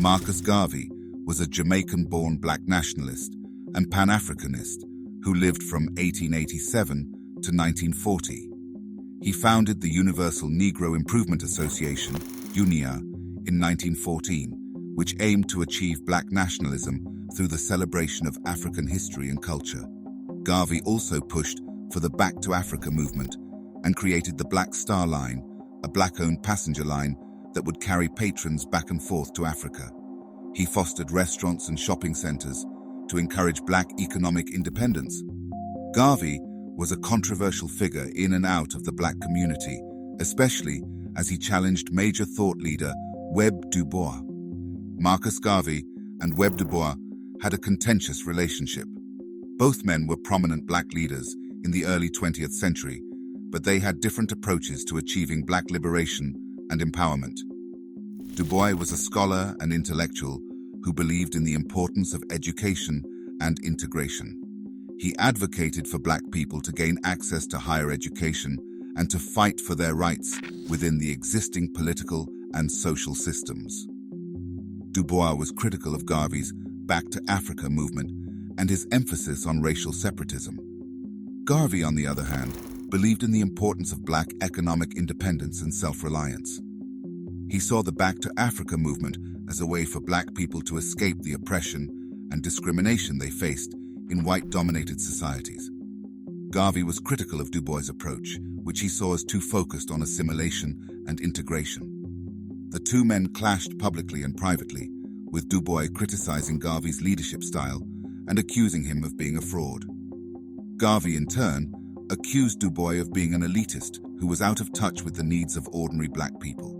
Marcus Garvey was a Jamaican-born black nationalist and Pan-Africanist who lived from 1887 to 1940. He founded the Universal Negro Improvement Association, UNIA, in 1914, which aimed to achieve black nationalism through the celebration of African history and culture. Garvey also pushed for the Back to Africa movement and created the Black Star Line, a black-owned passenger line that would carry patrons back and forth to Africa. He fostered restaurants and shopping centers to encourage black economic independence. Garvey was a controversial figure in and out of the black community, especially as he challenged major thought leader Webb Du Bois. Marcus Garvey and Webb Du Bois had a contentious relationship. Both men were prominent black leaders in the early 20th century, but they had different approaches to achieving black liberation and empowerment. Du Bois was a scholar and intellectual who believed in the importance of education and integration. He advocated for black people to gain access to higher education and to fight for their rights within the existing political and social systems. Du Bois was critical of Garvey's Back to Africa movement and his emphasis on racial separatism. Garvey, on the other hand, believed in the importance of black economic independence and self-reliance. He saw the Back to Africa movement as a way for black people to escape the oppression and discrimination they faced in white-dominated societies. Garvey was critical of Du Bois' approach, which he saw as too focused on assimilation and integration. The two men clashed publicly and privately, with Du Bois criticizing Garvey's leadership style and accusing him of being a fraud. Garvey, in turn, accused Du Bois of being an elitist who was out of touch with the needs of ordinary black people.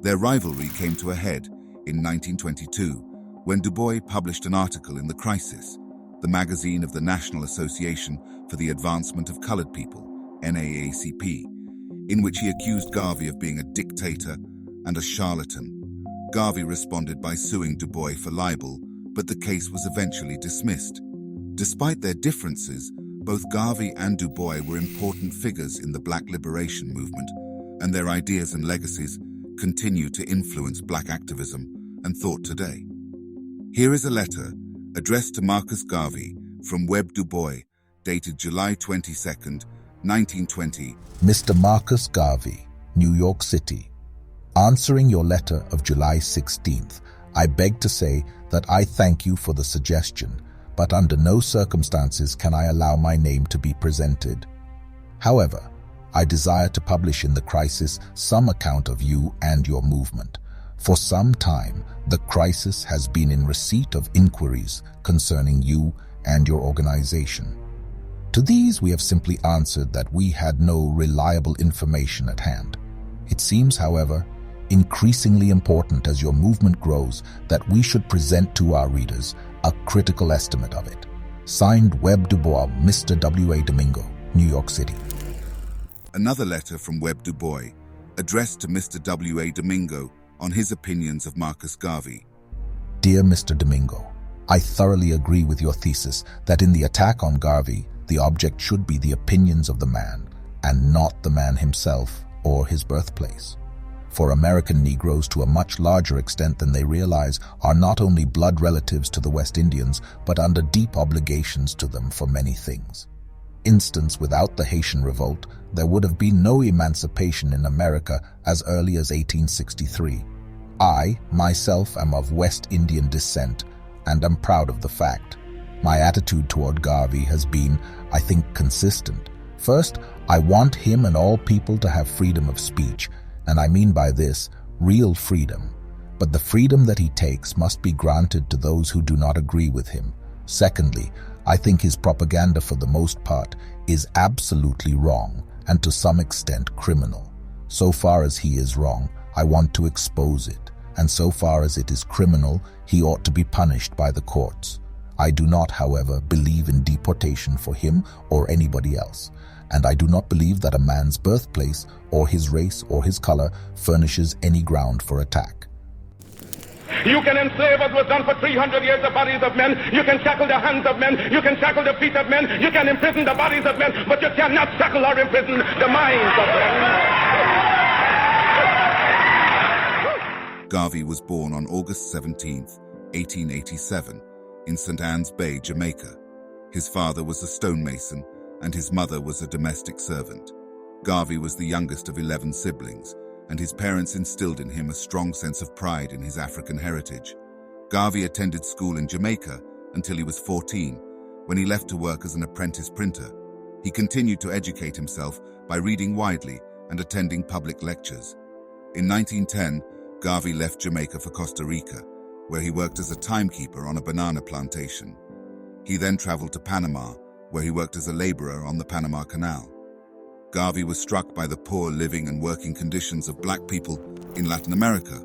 Their rivalry came to a head in 1922 when Du Bois published an article in The Crisis, the magazine of the National Association for the Advancement of Colored People, NAACP, in which he accused Garvey of being a dictator and a charlatan. Garvey responded by suing Du Bois for libel, but the case was eventually dismissed. Despite their differences, both Garvey and Du Bois were important figures in the Black liberation movement, and their ideas and legacies continue to influence black activism and thought today. Here is a letter addressed to Marcus Garvey from Webb Du Bois, dated July 22, 1920. Mr. Marcus Garvey, New York City. Answering your letter of July 16th, I beg to say that I thank you for the suggestion, but under no circumstances can I allow my name to be presented. However, I desire to publish in The Crisis some account of you and your movement. For some time, The Crisis has been in receipt of inquiries concerning you and your organization. To these we have simply answered that we had no reliable information at hand. It seems, however, increasingly important as your movement grows that we should present to our readers a critical estimate of it. Signed, Webb Du Bois, Mr. W.A. Domingo, New York City. Another letter from Webb Du Bois, addressed to Mr. W.A. Domingo on his opinions of Marcus Garvey. Dear Mr. Domingo, I thoroughly agree with your thesis that in the attack on Garvey, the object should be the opinions of the man and not the man himself or his birthplace. For American Negroes, to a much larger extent than they realize, are not only blood relatives to the West Indians, but under deep obligations to them for many things. Instance, without the Haitian Revolt, there would have been no emancipation in America as early as 1863. I, myself, am of West Indian descent and am proud of the fact. My attitude toward Garvey has been, I think, consistent. First, I want him and all people to have freedom of speech, and I mean by this, real freedom. But the freedom that he takes must be granted to those who do not agree with him. Secondly, I think his propaganda for the most part is absolutely wrong and to some extent criminal. So far as he is wrong, I want to expose it, and so far as it is criminal, he ought to be punished by the courts. I do not, however, believe in deportation for him or anybody else, and I do not believe that a man's birthplace or his race or his color furnishes any ground for attack. You can enslave, what was done for 300 years, the bodies of men. You can shackle the hands of men. You can shackle the feet of men. You can imprison the bodies of men, but you cannot shackle or imprison the minds of men. Garvey was born on August 17, 1887, in St. Anne's Bay, Jamaica. His father was a stonemason and his mother was a domestic servant. Garvey was the youngest of 11 siblings, and his parents instilled in him a strong sense of pride in his African heritage. Garvey attended school in Jamaica until he was 14, when he left to work as an apprentice printer. He continued to educate himself by reading widely and attending public lectures. In 1910, Garvey left Jamaica for Costa Rica, where he worked as a timekeeper on a banana plantation. He then traveled to Panama, where he worked as a laborer on the Panama Canal. Garvey was struck by the poor living and working conditions of black people in Latin America,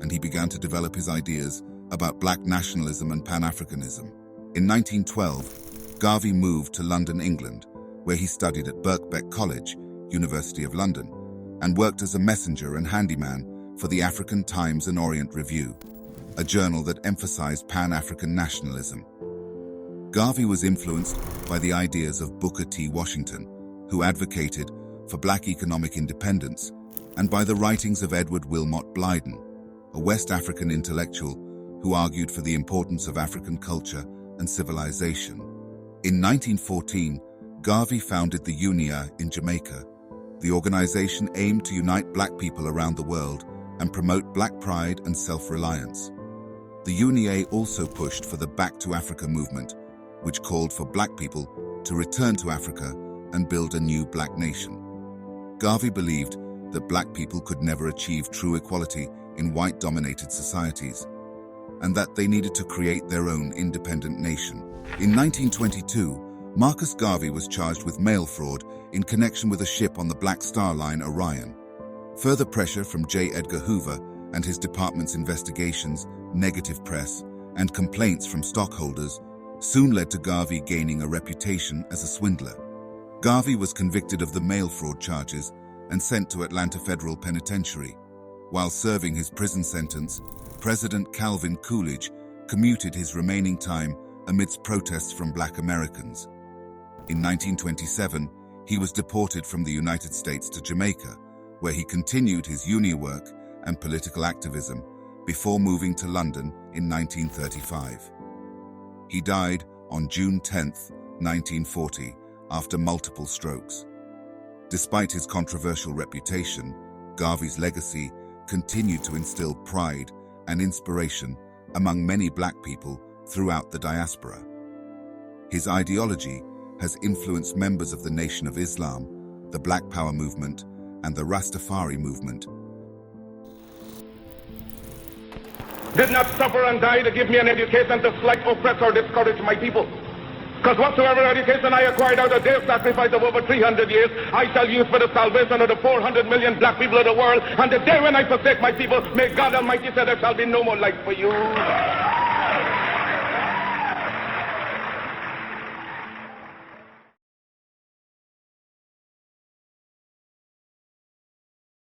and he began to develop his ideas about black nationalism and Pan-Africanism. In 1912, Garvey moved to London, England, where he studied at Birkbeck College, University of London, and worked as a messenger and handyman for the African Times and Orient Review, a journal that emphasized Pan-African nationalism. Garvey was influenced by the ideas of Booker T. Washington, who advocated for black economic independence, and by the writings of Edward Wilmot Blyden, a West African intellectual who argued for the importance of African culture and civilization. In 1914, Garvey founded the UNIA in Jamaica. The organization aimed to unite black people around the world and promote black pride and self-reliance. The UNIA also pushed for the Back to Africa movement, which called for black people to return to Africa and build a new black nation. Garvey believed that black people could never achieve true equality in white-dominated societies, and that they needed to create their own independent nation. In 1922, Marcus Garvey was charged with mail fraud in connection with a ship on the Black Star Line Orion. Further pressure from J. Edgar Hoover and his department's investigations, negative press, and complaints from stockholders soon led to Garvey gaining a reputation as a swindler. Garvey was convicted of the mail fraud charges and sent to Atlanta Federal Penitentiary. While serving his prison sentence, President Calvin Coolidge commuted his remaining time amidst protests from black Americans. In 1927, he was deported from the United States to Jamaica, where he continued his UNIA work and political activism before moving to London in 1935. He died on June 10, 1940, after multiple strokes. Despite his controversial reputation, Garvey's legacy continued to instill pride and inspiration among many black people throughout the diaspora. His ideology has influenced members of the Nation of Islam, the Black Power movement, and the Rastafari movement. Did not suffer and die to give me an education to slight, oppress, or discourage my people. Because whatsoever education I acquired out of their sacrifice of over 300 years, I shall use for the salvation of the 400 million black people of the world. And the day when I forsake my people, may God Almighty say there shall be no more life for you.